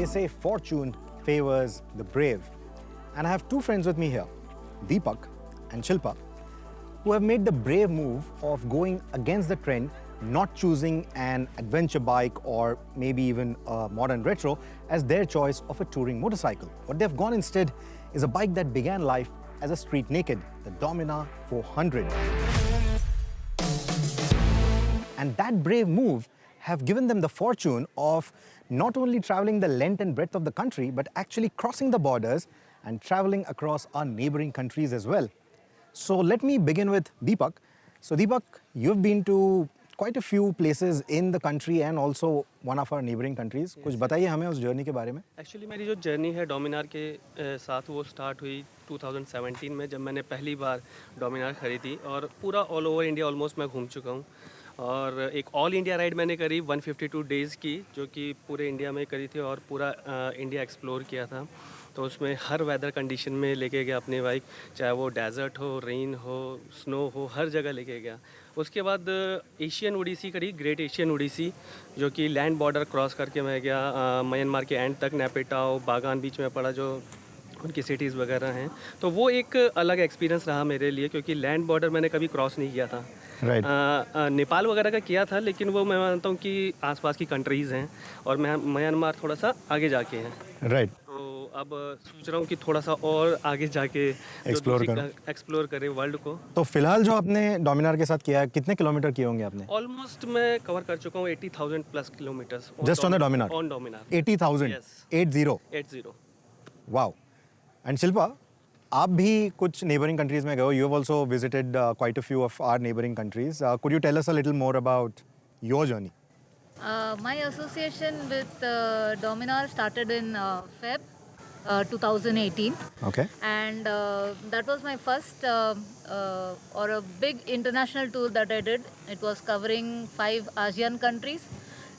say fortune favors the brave. And I have two friends with me here, Deepak and Shilpa, who have made the brave move of going against the trend, not choosing an adventure bike or maybe even a modern retro as their choice of a touring motorcycle. What they've gone instead is a bike that began life as a street naked, the Dominar 400. And that brave move have given them the fortune of not only traveling the length and breadth of the country, but actually crossing the borders and traveling across our neighboring countries as well. So let me begin with Deepak. So Deepak, you've been to quite a few places in the country and also one of our neighboring countries. कुछ बताइए हमें उस journey के बारे में. Actually मेरी जो journey है डोमिनार के साथ वो स्टार्ट हुई 2017 में, जब मैंने पहली बार डोमिनार खरीदी और पूरा ऑल ओवर इंडिया ऑलमोस्ट मैं घूम चुका हूँ. और एक ऑल इंडिया राइड मैंने करी 152 डेज़ की, जो कि पूरे इंडिया में करी थी और पूरा इंडिया एक्सप्लोर किया था. तो उसमें हर वेदर कंडीशन में लेके गया अपनी बाइक, चाहे वो डेजर्ट हो, रेन हो, स्नो हो, हर जगह लेके गया. उसके बाद एशियन ओडिसी करी, ग्रेट एशियन ओडिसी, जो कि लैंड बॉर्डर क्रॉस करके मैं गया म्यांमार के एंड तक. नेपेटाओ, बागान बीच में पड़ा, जो उनकी सिटीज़ वगैरह हैं. तो वो एक अलग एक्सपीरियंस रहा मेरे लिए, क्योंकि लैंड बॉर्डर मैंने कभी क्रॉस नहीं किया था. Right. नेपाल वगैरह का किया था, लेकिन वो मैं मानता हूँ कि आसपास की कंट्रीज़ हैं और म्यांमार थोड़ा सा आगे जाके हैं. Right. तो अब सोच रहा हूँ कि थोड़ा सा और आगे जाके एक्सप्लोर करें वर्ल्ड को. तो फिलहाल जो आपने डोमिनार के साथ किया है, कितने किलोमीटर किए होंगे आपने? ऑलमोस्ट मैं कवर कर चुका हूँ 80,000 plus kilometres. Just on the Dominar? On Dominar. 80,000? Yes. 80? 80. Wow. And Shilpa, आप भी कुछ neighboring countries में गए हो. You have also visited quite a few of our neighboring countries. Could you tell us a little more about your journey? My association with Dominar started in Feb 2018. Okay. And that was my first or a big international tour that I did. It was covering 5 ASEAN countries.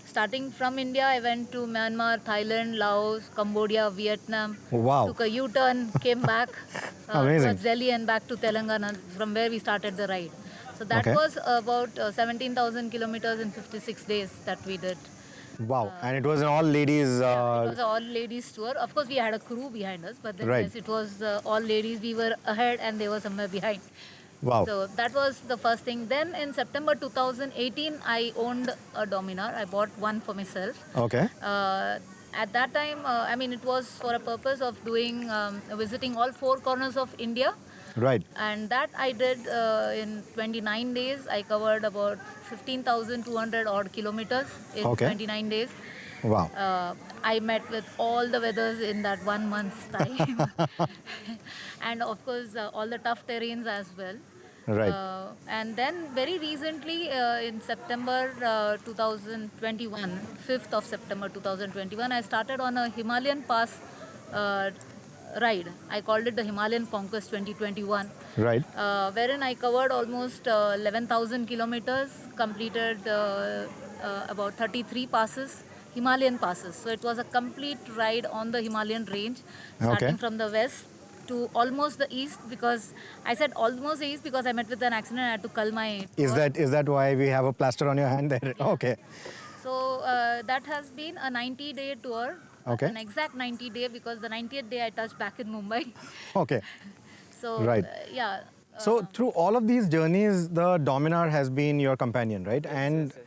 Starting from India, I went to Myanmar, Thailand, Laos, Cambodia, Vietnam. Wow. Took a U-turn, came back Amazing. towards Delhi and back to Telangana, from where we started the ride. So that Okay. was about 17,000 kilometers in 56 days that we did. Wow. And it was an all ladies. It was an all ladies tour. Of course, we had a crew behind us, but then Right. yes, it was all ladies. We were ahead and they were somewhere behind. Wow. So that was the first thing. Then in September 2018, I owned a Dominar. I bought one for myself. Okay. At that time, I mean, it was for a purpose of doing visiting all 4 corners of India. Right. And that I did in 29 days. I covered about 15,200 odd kilometers in Okay. 29 days. Wow. I met with all the weathers in that 1 month's time. And of course, all the tough terrains as well. Right. And then very recently, in September 2021, 5th of September 2021, I started on a Himalayan Pass ride. I called it the Himalayan Conquest 2021. Right. Wherein I covered almost 11,000 kilometers, completed about 33 passes, Himalayan passes. So it was a complete ride on the Himalayan range, starting from the west to almost the east, because I said almost the east because I met with an accident and I had to cull my tour. Is that why we have a plaster on your hand there? Yeah. Okay. So that has been a 90-day tour. Okay. An exact 90 day, because the 90th day I touched back in Mumbai. Okay. So Right. yeah. So through all of these journeys, the Dominar has been your companion, right? yes.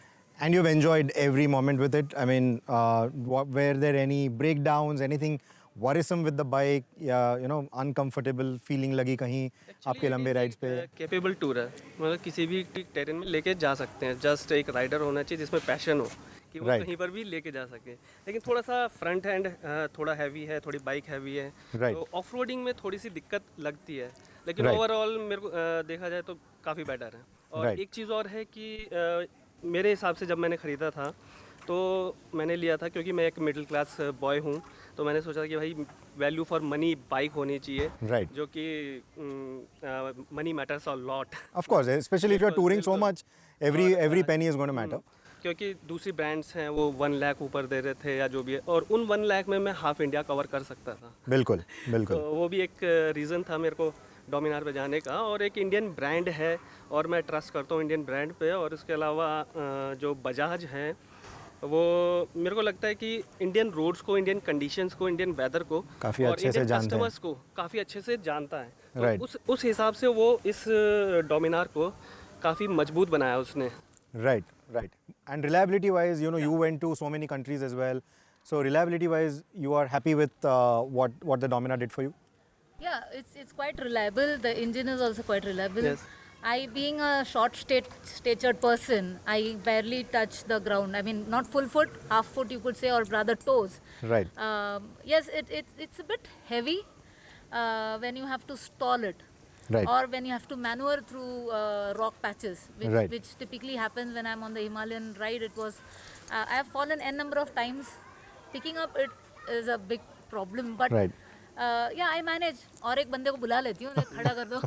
And you've enjoyed every moment with it. I mean, were there any breakdowns, anything worrisome with the bike, या uncomfortable feeling लगी कहीं आपके लंबे rides पे? Capable tour है, मतलब किसी भी टेरेन में लेके जा सकते हैं. जस्ट एक राइडर होना चाहिए जिसमें पैशन हो कि वो Right. कहीं पर भी लेके जा सके. लेकिन थोड़ा सा फ्रंट हैंड थोड़ा हैवी है, थोड़ी बाइक हैवी है. Right. तो ऑफ रोडिंग में थोड़ी सी दिक्कत लगती है, लेकिन Right. ओवरऑल मेरे को देखा जाए तो काफ़ी बेटर है. और Right. एक चीज़ और है कि मेरे हिसाब से जब मैंने ख़रीदा था तो मैंने लिया था क्योंकि मैं एक मिडिल क्लास बॉय हूँ, तो मैंने सोचा कि भाई वैल्यू फॉर मनी बाइक होनी चाहिए. Right. जो कि money matters a lot. Of course, especially if you're touring so much, every penny is going to matter. क्योंकि दूसरी ब्रांड्स हैं वो 1 लाख ऊपर दे रहे थे या जो भी है, और उन 1 लाख में मैं हाफ इंडिया कवर कर सकता था. बिल्कुल तो बिल्कुल. वो भी एक रीज़न था मेरे को डोमिनार पे जाने का. और एक इंडियन ब्रांड है और मैं ट्रस्ट करता हूँ इंडियन ब्रांड पे. और इसके अलावा जो बजाज है वो मेरे को लगता है कि इंडियन रोड्स को, इंडियन कंडीशंस को, इंडियन वेदर को काफ़ी और अच्छे से इंडियन जानते हैं। कस्टमर्स को काफ़ी अच्छे से जानता है। तो Right. उस हिसाब से वो इस डोमिनार को काफ़ी मजबूत बनाया उसने। Right, right. And reliability wise, you know, you went to so many countries as well. So reliability wise, you are happy with what the Dominar did for you? Yeah, it's quite reliable. The engine is also quite reliable. Yes. I, being a statured person, I barely touch the ground. I mean, not full foot, half foot you could say, or rather toes. Right. Yes, it's a bit heavy when you have to stall it. Right. Or when you have to maneuver through rock patches, Right. which typically happens when I'm on the Himalayan ride. It was, I have fallen n number of times. Picking up it is a big problem, but Right. yeah, I manage. और एक बंदे को बुला लेती हूँ, खड़ा कर दो.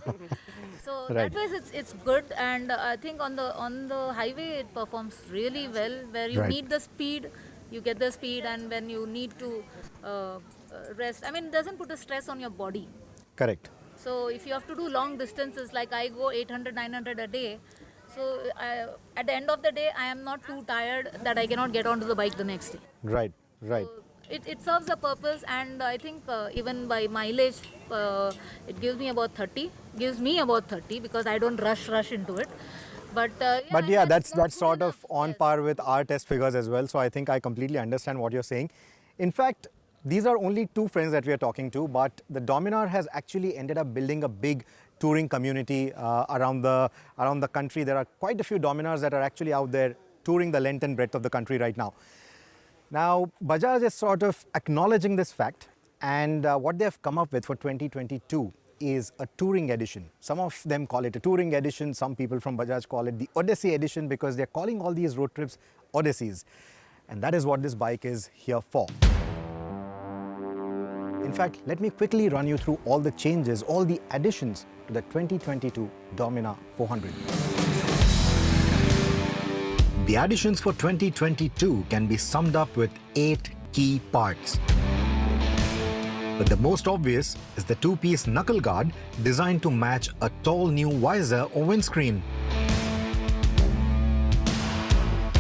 So Right. that way it's good, and I think on the highway it performs really well. Where you Right. need the speed, you get the speed, and when you need to rest, I mean, it doesn't put a stress on your body. Correct. So if you have to do long distances, like I go 800, 900 a day, so at the end of the day, I am not too tired that I cannot get onto the bike the next day. Right, right. So it serves a purpose, and I think even by mileage, it gives me about 30. Gives me about 30 because I don't rush into it. But But yeah, that's good sort of enough. on Yes. par with our test figures as well. So I think I completely understand what you're saying. In fact, these are only two friends that we are talking to, but the Dominar has actually ended up building a big touring community around the country. There are quite a few Dominars that are actually out there touring the length and breadth of the country right now. Now, Bajaj is sort of acknowledging this fact, and what they have come up with for 2022 is a touring edition. Some of them call it a touring edition. Some people from Bajaj call it the Odyssey edition because they're calling all these road trips Odysseys. And that is what this bike is here for. In fact, let me quickly run you through all the changes, all the additions to the 2022 Dominar 400. The additions for 2022 can be summed up with 8 key parts. But the most obvious is the two-piece knuckle guard designed to match a tall new visor or windscreen.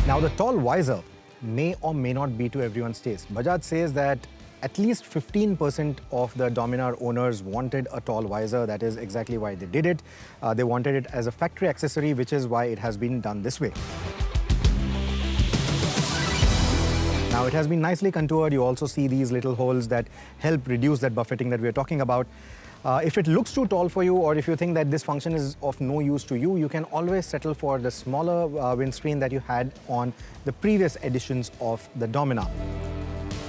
Now, the tall visor may or may not be to everyone's taste. Bajaj says that at least 15% of the Dominar owners wanted a tall visor. That is exactly why they did it. They wanted it as a factory accessory, which is why it has been done this way. Now, it has been nicely contoured. You also see these little holes that help reduce that buffeting that we are talking about. If it looks too tall for you, or if you think that this function is of no use to you, you can always settle for the smaller windscreen that you had on the previous editions of the Dominar.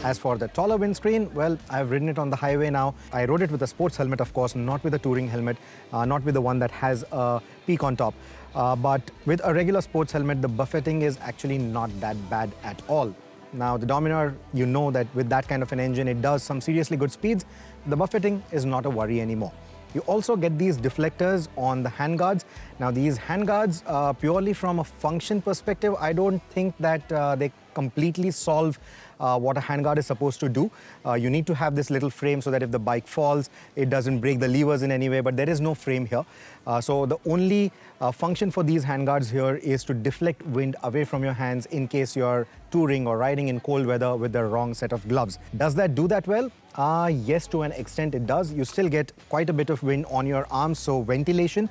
As for the taller windscreen, well, I've ridden it on the highway now. I rode it with a sports helmet, of course, not with a touring helmet, not with the one that has a peak on top. But with a regular sports helmet, the buffeting is actually not that bad at all. Now, the Dominar, you know that with that kind of an engine, it does some seriously good speeds. The buffeting is not a worry anymore. You also get these deflectors on the handguards. Now, these handguards, purely from a function perspective, I don't think that they completely solve what a handguard is supposed to do. You need to have this little frame so that if the bike falls, it doesn't break the levers in any way, but there is no frame here. So the only function for these handguards here is to deflect wind away from your hands in case you're touring or riding in cold weather with the wrong set of gloves. Does that do that well? Yes, to an extent it does. You still get quite a bit of wind on your arms, so ventilation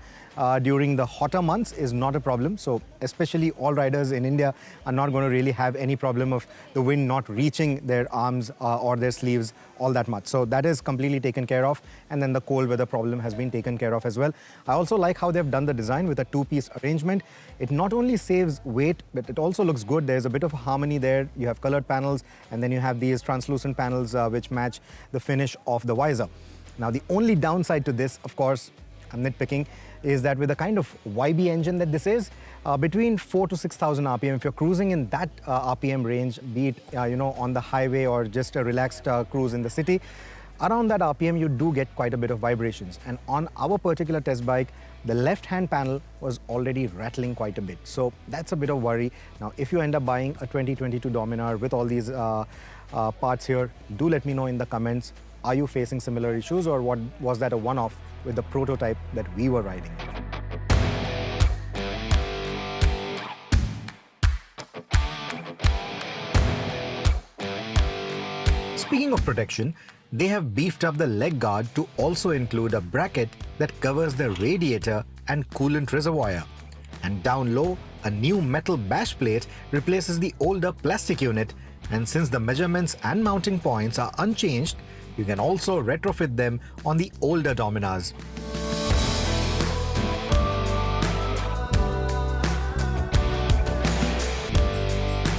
during the hotter months is not a problem. So especially all riders in India are not going to really have any problem of the wind not reaching their arms or their sleeves all that much. So that is completely taken care of, and then the cold weather problem has been taken care of as well. I also like how they've done the design with a two-piece arrangement. It not only saves weight, but it also looks good. There's a bit of harmony there. You have colored panels, and then you have these translucent panels which match the finish of the visor. Now, the only downside to this, of course, I'm nitpicking, is that with the kind of YB engine that this is, between 4,000 to 6,000 RPM, if you're cruising in that RPM range, be it on the highway or just a relaxed cruise in the city, around that RPM you do get quite a bit of vibrations. And on our particular test bike, the left-hand panel was already rattling quite a bit. So that's a bit of worry. Now, if you end up buying a 2022 Dominar with all these parts here, do let me know in the comments. Are you facing similar issues, or what was that a one-off with the prototype that we were riding? Speaking of protection, they have beefed up the leg guard to also include a bracket that covers the radiator and coolant reservoir. And down low, a new metal bash plate replaces the older plastic unit, and since the measurements and mounting points are unchanged, you can also retrofit them on the older Dominars.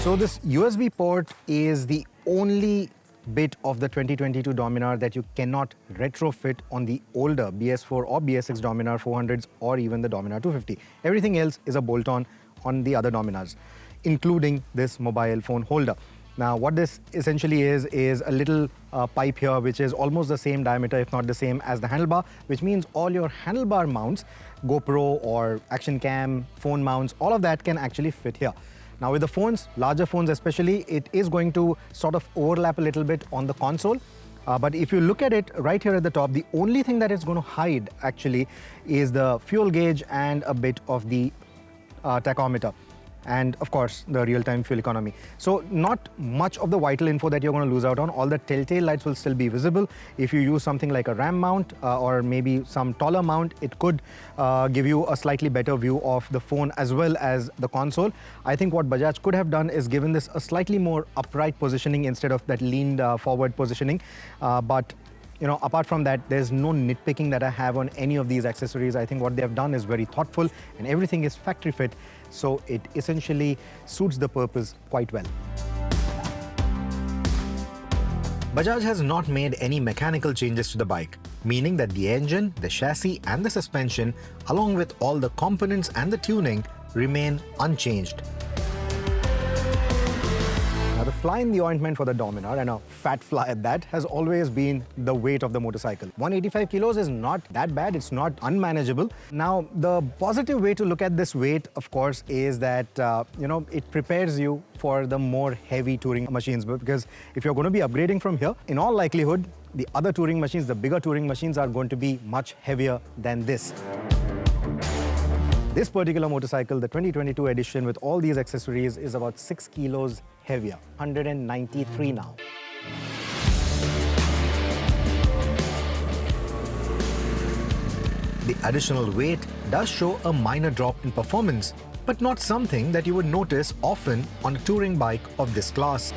So this USB port is the only bit of the 2022 Dominar that you cannot retrofit on the older BS4 or BS6 Dominar 400s or even the Dominar 250. Everything else is a bolt-on on the other Dominars, including this mobile phone holder. Now what this essentially is a little pipe here which is almost the same diameter, if not the same as the handlebar, which means all your handlebar mounts, GoPro or action cam, phone mounts, all of that can actually fit here. Now with the phones, larger phones especially, it is going to sort of overlap a little bit on the console. But if you look at it right here at the top, the only thing that it's going to hide actually is the fuel gauge and a bit of the tachometer. And of course, the real-time fuel economy. So not much of the vital info that you're going to lose out on. All the telltale lights will still be visible. If you use something like a RAM mount or maybe some taller mount, it could give you a slightly better view of the phone as well as the console. I think what Bajaj could have done is given this a slightly more upright positioning instead of that leaned forward positioning. But you know, apart from that, there's no nitpicking that I have on any of these accessories. I think what they have done is very thoughtful and everything is factory fit. So it essentially suits the purpose quite well. Bajaj has not made any mechanical changes to the bike, meaning that the engine, the chassis and the suspension, along with all the components and the tuning, remain unchanged. Now, the fly in the ointment for the Dominar, and a fat fly at that, has always been the weight of the motorcycle. 185 kilos is not that bad, it's not unmanageable. Now, the positive way to look at this weight, of course, is that, it prepares you for the more heavy touring machines. Because if you're going to be upgrading from here, in all likelihood, the other touring machines, the bigger touring machines, are going to be much heavier than this. This particular motorcycle, the 2022 edition with all these accessories, is about 6 kilos heavier, 193 now. The additional weight does show a minor drop in performance, but not something that you would notice often on a touring bike of this class.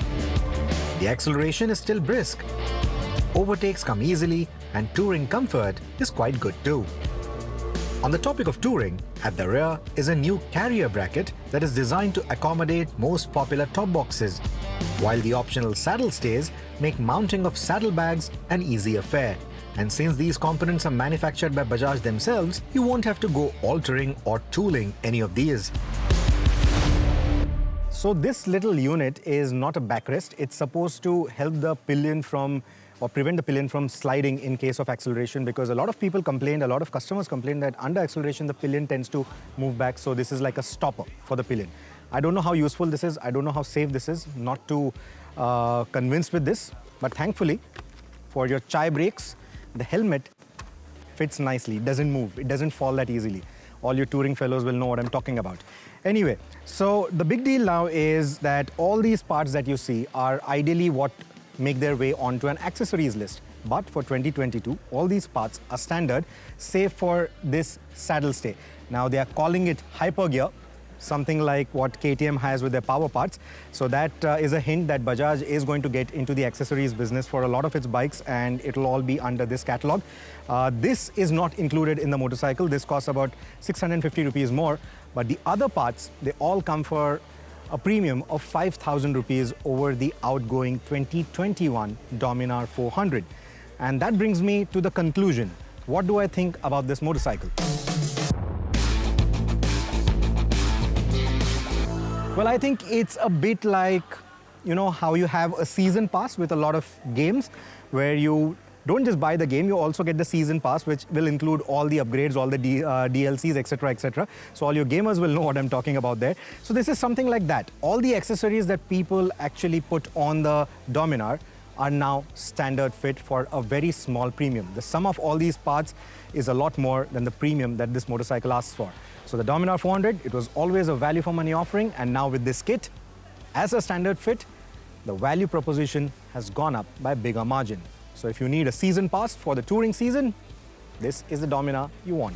The acceleration is still brisk. Overtakes come easily, and touring comfort is quite good too. On the topic of touring, at the rear is a new carrier bracket that is designed to accommodate most popular top boxes, while the optional saddle stays make mounting of saddlebags an easy affair. And since these components are manufactured by Bajaj themselves, you won't have to go altering or tooling any of these. So this little unit is not a backrest. It's supposed to help the pillion from or prevent the pillion from sliding in case of acceleration, because a lot of people complained, a lot of customers complained that under acceleration the pillion tends to move back, so this is like a stopper for the pillion. I don't know how useful this is, I don't know how safe this is, not too convinced with this, but thankfully for your chai breaks, the helmet fits nicely, it doesn't move, it doesn't fall that easily. All your touring fellows will know what I'm talking about. Anyway, so the big deal now is that all these parts that you see are ideally what make their way onto an accessories list. But for 2022, all these parts are standard, save for this saddle stay. Now they are calling it Hypergear, something like what KTM has with their power parts. So that is a hint that Bajaj is going to get into the accessories business for a lot of its bikes, and it'll all be under this catalog. This is not included in the motorcycle. This costs about 650 rupees more, but the other parts, they all come for a premium of 5,000 rupees over the outgoing 2021 Dominar 400. And that brings me to the conclusion. What do I think about this motorcycle? Well, I think it's a bit like, how you have a season pass with a lot of games where you don't just buy the game, you also get the season pass, which will include all the upgrades, all the DLCs, etc., etc. So all your gamers will know what I'm talking about there. So this is something like that. All the accessories that people actually put on the Dominar are now standard fit for a very small premium. The sum of all these parts is a lot more than the premium that this motorcycle asks for. So the Dominar 400, it was always a value for money offering, and now with this kit, as a standard fit, the value proposition has gone up by a bigger margin. So if you need a season pass for the touring season, this is the Dominar you want.